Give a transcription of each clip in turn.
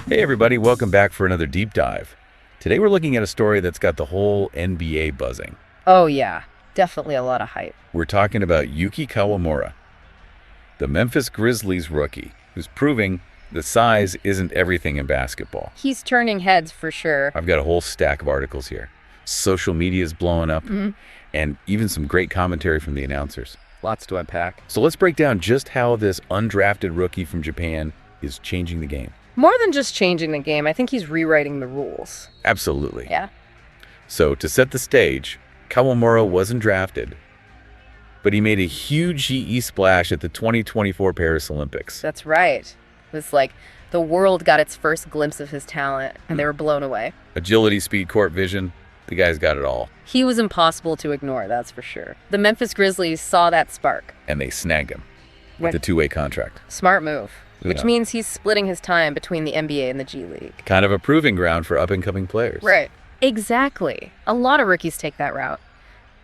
Hey everybody, welcome back for another deep dive. Today we're looking at a story that's got the whole NBA buzzing. Oh yeah, definitely a lot of hype. We're talking about Yuki Kawamura, the Memphis Grizzlies rookie, who's proving that size isn't everything in basketball. He's turning heads for sure. I've got a whole stack of articles here. Social media is blowing up, and even some great commentary from the announcers. Lots to unpack. So let's break down just how this undrafted rookie from Japan is changing the game. More than just changing the game, I think he's rewriting the rules. Absolutely. Yeah. So to set the stage, Kawamura wasn't drafted, but he made a huge GE splash at the 2024 Paris Olympics. That's right. It was like the world got its first glimpse of his talent, and they were blown away. Agility, speed, court vision, the guy's got it all. He was impossible to ignore, that's for sure. The Memphis Grizzlies saw that spark. And they snagged him with a two-way contract. Smart move. Which Yeah. means he's splitting his time between the NBA and the G League. Kind of a proving ground for up-and-coming players. Right. Exactly. A lot of rookies take that route.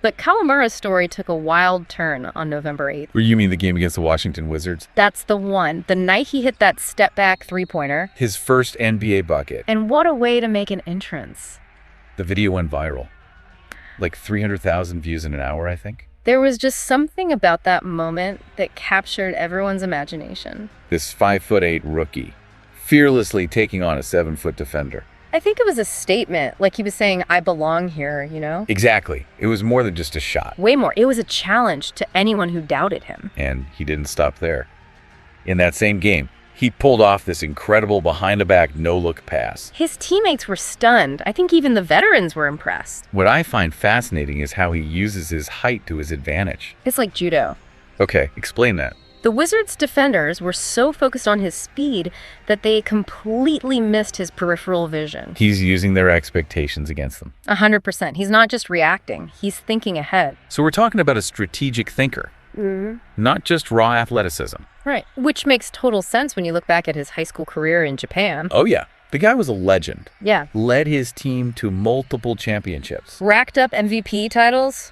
But Kawamura's story took a wild turn on November 8th. You mean the game against the Washington Wizards? That's the one. The night he hit that step-back three-pointer. His first NBA bucket. And what a way to make an entrance. The video went viral. Like 300,000 views in an hour, I think. There was just something about that moment that captured everyone's imagination. This 5'8" rookie, fearlessly taking on a 7-foot defender. I think it was a statement, like he was saying, I belong here, you know? Exactly. It was more than just a shot. Way more. It was a challenge to anyone who doubted him. And he didn't stop there. In that same game, he pulled off this incredible behind-the-back no-look pass. His teammates were stunned. I think even the veterans were impressed. What I find fascinating is how he uses his height to his advantage. It's like judo. Okay, explain that. The Wizards' defenders were so focused on his speed that they completely missed his peripheral vision. He's using their expectations against them. 100%. He's not just reacting. He's thinking ahead. So we're talking about a strategic thinker, not just raw athleticism. Right. Which makes total sense when you look back at his high school career in Japan. Oh yeah, the guy was a legend. Yeah. Led his team to multiple championships. Racked up MVP titles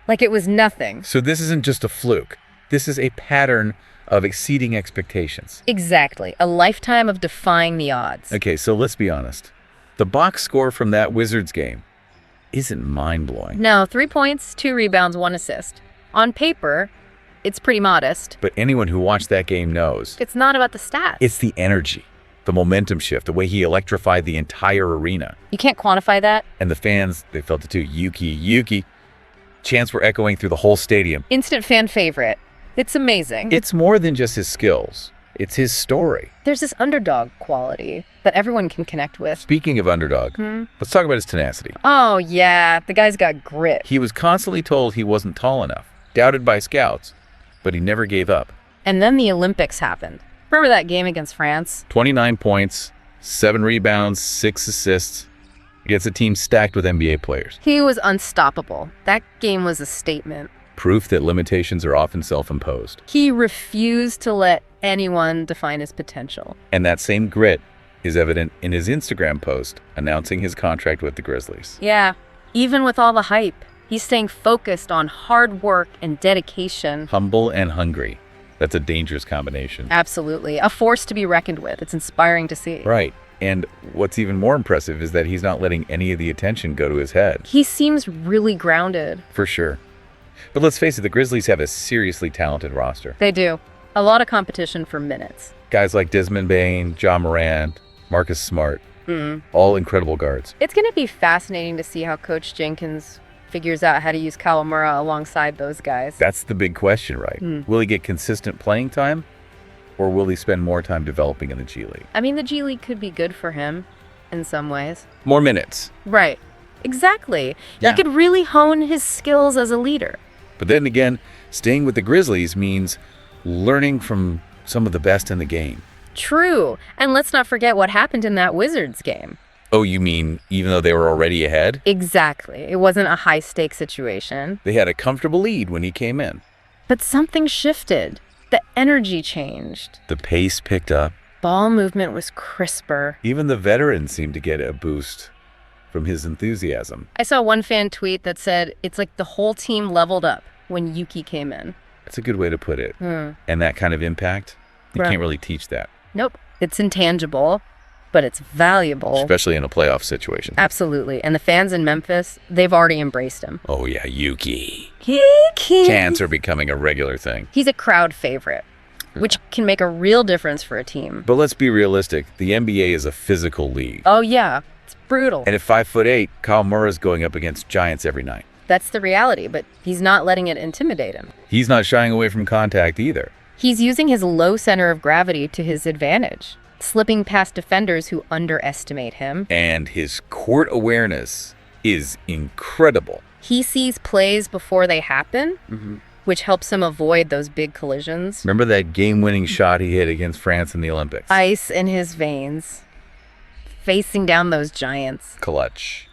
like it was nothing. So this isn't just a fluke. This is a pattern of exceeding expectations. Exactly. A lifetime of defying the odds. Okay, so let's be honest. The box score from that Wizards game isn't mind-blowing. No, 3 points, 2 rebounds, 1 assist. On paper, it's pretty modest. But anyone who watched that game knows It's not about the stats. it's the energy, the momentum shift, the way he electrified the entire arena. You can't quantify that. And the fans, they felt it too. Yuki, Yuki. Chants were echoing through the whole stadium. Instant fan favorite. It's amazing. It's more than just his skills. It's his story. There's this underdog quality that everyone can connect with. Speaking of underdog, let's talk about his tenacity. Oh, yeah. The guy's got grit. He was constantly told he wasn't tall enough, doubted by scouts, but he never gave up. And then the Olympics happened. Remember that game against France? 29 points, 7 rebounds, 6 assists. Against a team stacked with NBA players. He was unstoppable. That game was a statement. Proof that limitations are often self-imposed. He refused to let anyone define his potential. And that same grit is evident in his Instagram post announcing his contract with the Grizzlies. Yeah, even with all the hype, he's staying focused on hard work and dedication. Humble and hungry. That's a dangerous combination. Absolutely. A force to be reckoned with. It's inspiring to see. Right. And what's even more impressive is that he's not letting any of the attention go to his head. He seems really grounded. For sure. But let's face it, the Grizzlies have a seriously talented roster. They do. A lot of competition for minutes. Guys like Desmond Bane, John Morant, Marcus Smart, all incredible guards. It's going to be fascinating to see how Coach Jenkins figures out how to use Kawamura alongside those guys. That's the big question, right? Will he get consistent playing time, or will he spend more time developing in the G League? I mean, the G League could be good for him in some ways. More minutes. Right. Exactly. Yeah. He could really hone his skills as a leader. But then again, staying with the Grizzlies means learning from some of the best in the game. True. And let's not forget what happened in that Wizards game. Oh, you mean even though they were already ahead? Exactly. It wasn't a high-stakes situation. They had a comfortable lead when he came in. But something shifted. The energy changed. The pace picked up. Ball movement was crisper. Even the veterans seemed to get a boost from his enthusiasm. I saw one fan tweet that said, it's like the whole team leveled up when Yuki came in. That's a good way to put it. And that kind of impact, you Right. can't really teach that. Nope. It's intangible. but it's valuable. Especially in a playoff situation. Absolutely. And the fans in Memphis, they've already embraced him. Oh, yeah, Yuki. Yuki! Chants are becoming a regular thing. He's a crowd favorite, which can make a real difference for a team. But let's be realistic. The NBA is a physical league. Oh, yeah. It's brutal. And at 5'8", Kawamura's going up against giants every night. That's the reality, but he's not letting it intimidate him. He's not shying away from contact either. He's using his low center of gravity to his advantage, slipping past defenders who underestimate him. And his court awareness is incredible. He sees plays before they happen, which helps him avoid those big collisions. Remember that game-winning shot he hit against France in the Olympics? Ice in his veins, facing down those giants. Clutch.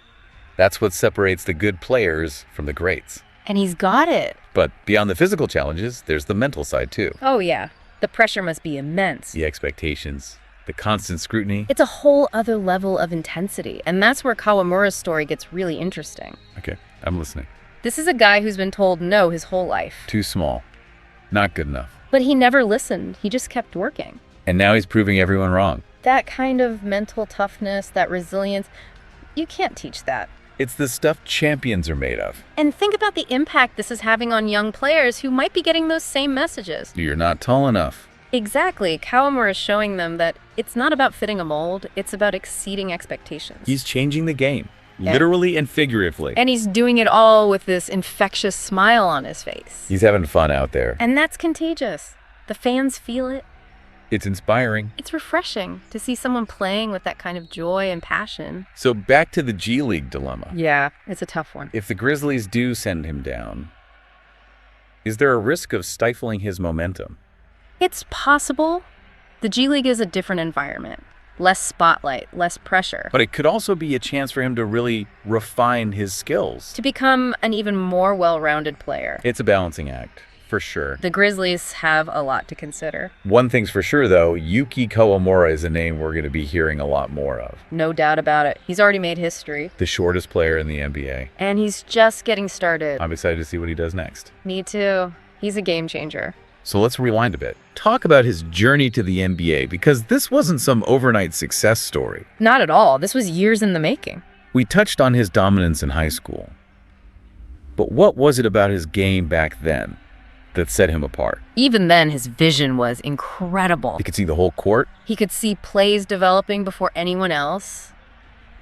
That's what separates the good players from the greats. And he's got it. But beyond the physical challenges, there's the mental side too. Oh, yeah. The pressure must be immense. The expectations, the constant scrutiny. It's a whole other level of intensity. And that's where Kawamura's story gets really interesting. Okay, I'm listening. This is a guy who's been told no his whole life. Too small. Not good enough. But he never listened. He just kept working. And now he's proving everyone wrong. That kind of mental toughness, that resilience, you can't teach that. It's the stuff champions are made of. And think about the impact this is having on young players who might be getting those same messages. You're not tall enough. Exactly. Kawamura is showing them that it's not about fitting a mold, it's about exceeding expectations. He's changing the game, literally and figuratively. And he's doing it all with this infectious smile on his face. He's having fun out there. And that's contagious. The fans feel it. It's inspiring. It's refreshing to see someone playing with that kind of joy and passion. So back to the G League dilemma. Yeah, it's a tough one. If the Grizzlies do send him down, is there a risk of stifling his momentum? It's possible. The G League is a different environment. Less spotlight, less pressure. But it could also be a chance for him to really refine his skills. To become an even more well-rounded player. It's a balancing act, for sure. The Grizzlies have a lot to consider. One thing's for sure, though, Yuki Kawamura is a name we're going to be hearing a lot more of. No doubt about it. He's already made history. The shortest player in the NBA. And he's just getting started. I'm excited to see what he does next. Me too. He's a game changer. So let's rewind a bit. Talk about his journey to the NBA, because this wasn't some overnight success story. Not at all. This was years in the making. We touched on his dominance in high school. But what was it about his game back then that set him apart? Even then, his vision was incredible. He could see the whole court. He could see plays developing before anyone else.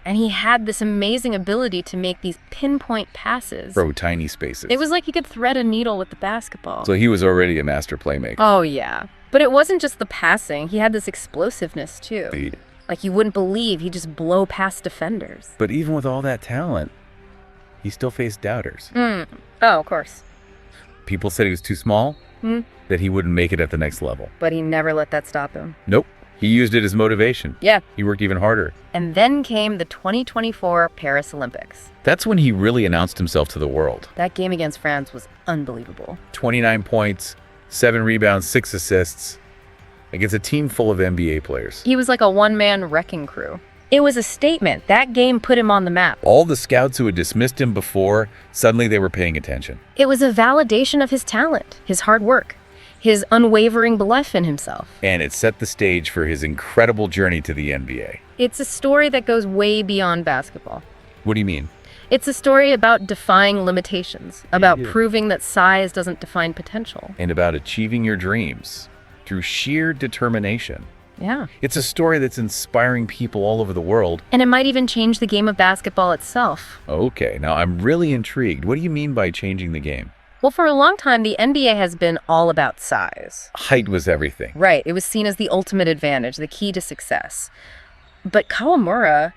And he had this amazing ability to make these pinpoint passes. Throw tiny spaces. It was like he could thread a needle with the basketball. So he was already a master playmaker. Oh, yeah. But it wasn't just the passing. He had this explosiveness, too. Like you wouldn't believe, he'd just blow past defenders. But even with all that talent, he still faced doubters. Oh, of course. People said he was too small, that he wouldn't make it at the next level. But he never let that stop him. Nope. He used it as motivation. Yeah. He worked even harder. And then came the 2024 Paris Olympics. That's when he really announced himself to the world. That game against France was unbelievable. 29 points, 7 rebounds, 6 assists against a team full of NBA players. He was like a one-man wrecking crew. It was a statement. That game put him on the map. All the scouts who had dismissed him before, suddenly they were paying attention. It was a validation of his talent, his hard work, his unwavering belief in himself. And it set the stage for his incredible journey to the NBA. It's a story that goes way beyond basketball. What do you mean? It's a story about defying limitations, about proving that size doesn't define potential. And about achieving your dreams through sheer determination. Yeah. It's a story that's inspiring people all over the world. And it might even change the game of basketball itself. Okay, now I'm really intrigued. What do you mean by changing the game? Well, for a long time, the NBA has been all about size. Height was everything. Right. It was seen as the ultimate advantage, the key to success. But Kawamura,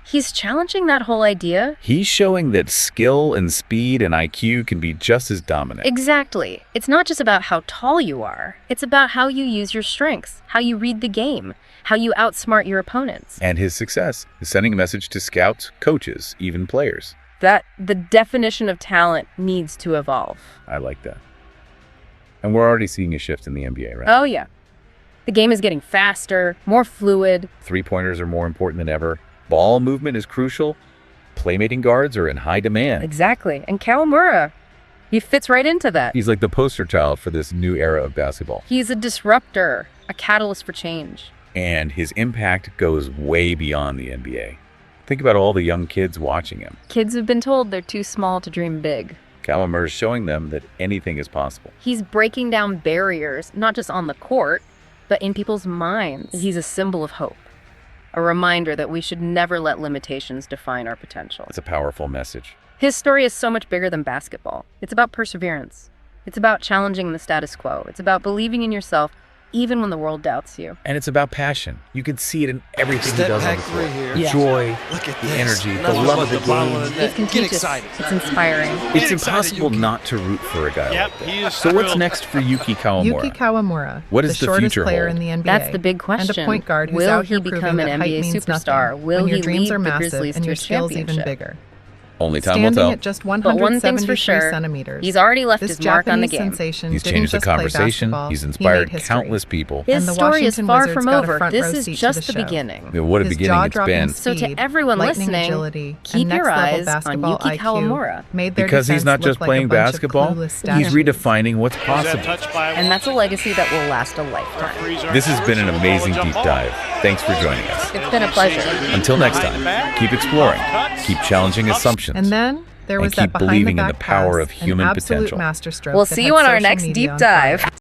he's challenging that whole idea. He's showing that skill and speed and IQ can be just as dominant. Exactly. It's not just about how tall you are. It's about how you use your strengths, how you read the game, how you outsmart your opponents. And his success is sending a message to scouts, coaches, even players. That the definition of talent needs to evolve. I like that. And we're already seeing a shift in the NBA, right? Oh, yeah. The game is getting faster, more fluid. Three-pointers are more important than ever. Ball movement is crucial. Playmaking guards are in high demand. Exactly. And Kawamura, he fits right into that. He's like the poster child for this new era of basketball. He's a disruptor, a catalyst for change. And his impact goes way beyond the NBA. Think about all the young kids watching him. Kids who've been told they're too small to dream big. Kawamura is showing them that anything is possible. He's breaking down barriers, not just on the court, but in people's minds. He's a symbol of hope, a reminder that we should never let limitations define our potential. It's a powerful message. His story is so much bigger than basketball. It's about perseverance. It's about challenging the status quo. It's about believing in yourself even when the world doubts you. And it's about passion. You can see it in everything he Step does on back the court. three here. The Yeah. joy, Look at the this. energy, the Nothing love but of the the ball game. in the net. It's Get contagious. excited. It's inspiring. It's Get excited, impossible Yuki. not to root for a guy Yep, like that. he is So what's thrilled. next for Yuki Kawamura? Yuki Kawamura, What does the shortest future player hold? in the NBA, That's the big question. and a point guard who's Will out he here become proving an that height NBA means superstar? nothing Will when your he dreams lead are the massive Grizzlies and to your a skills even championship? bigger. Only time will Standing tell. at just But one thing's 173 for sure, centimeters, he's already left this his mark on the Japanese game. sensation He's didn't changed the just play conversation. basketball, He's he inspired made history. countless people. His And the story is Washington far Wizards from got a over. front This row is seat to just the the show. beginning. What a His beginning it's jaw-dropping been. So to speed, everyone lightning listening, agility, keep and your next-level eyes on basketball Yuki IQ Kawamura. made their Because he's defense not look just like a playing bunch of basketball, clueless he's statues. redefining what's Is that possible. touched by And that's a legacy that will last a lifetime. referees aren't This has been an sure, so amazing we'll deep jump ball. dive. Thanks for joining us. It's been a pleasure. Until next time, keep exploring, keep challenging assumptions, And then there was and keep that behind believing the in the back power pass, of human an absolute potential. masterstroke We'll that see had you on our social next media deep on fire. dive.